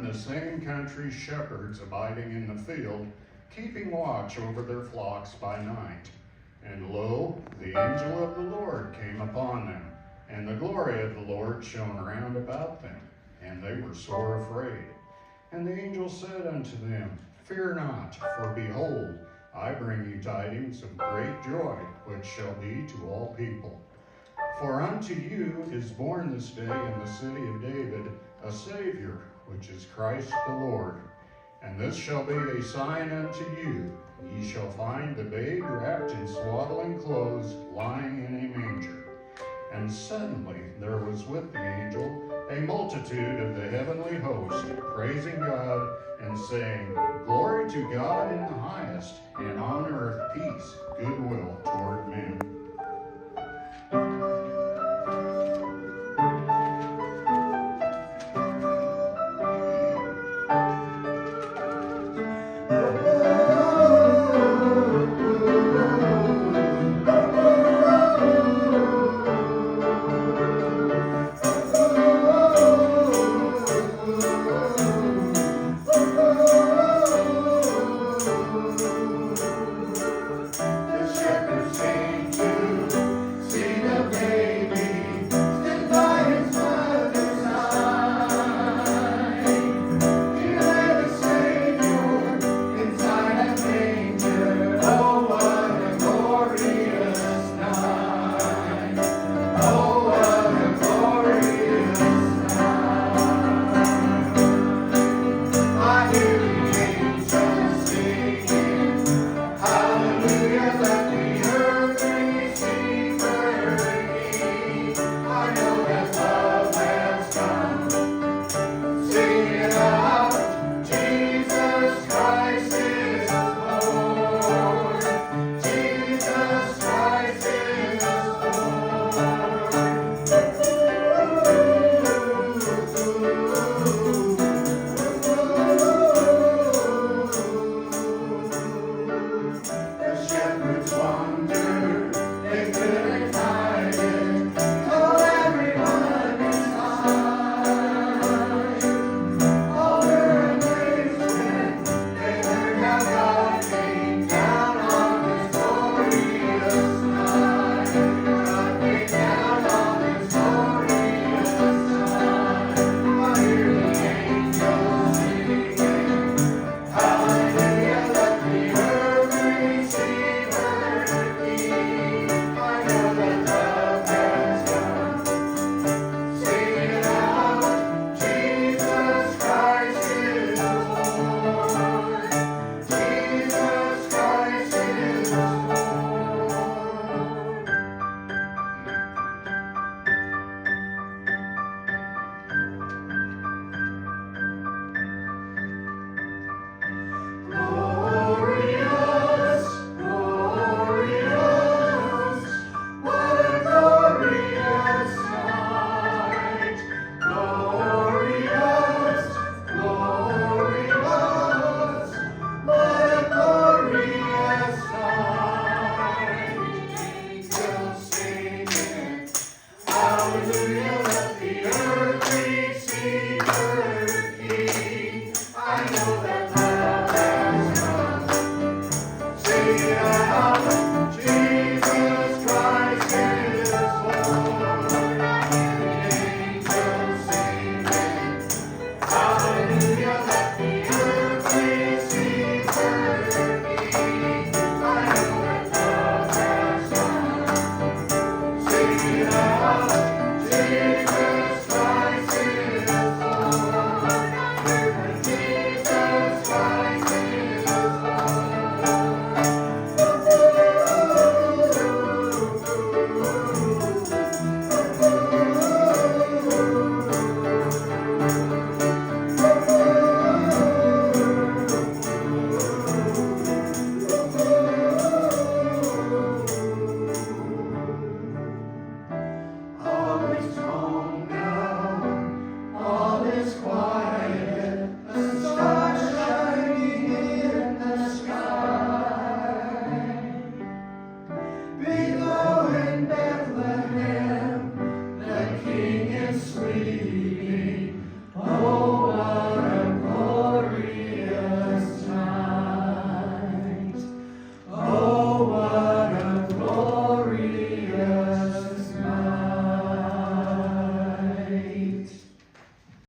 in the same country shepherds abiding in the field, keeping watch over their flocks by night. And lo, the angel of the Lord came upon them, and the glory of the Lord shone round about them, and they were sore afraid. And the angel said unto them, Fear not, for behold, I bring you tidings of great joy, which shall be to all people. For unto you is born this day in the city of David a Savior, which is Christ the Lord. And this shall be a sign unto you. Ye shall find the babe wrapped in swaddling clothes, lying in a manger. And suddenly there was with the angel a multitude of the heavenly host, praising God and saying, Glory to God in the highest, and on earth peace, goodwill toward men.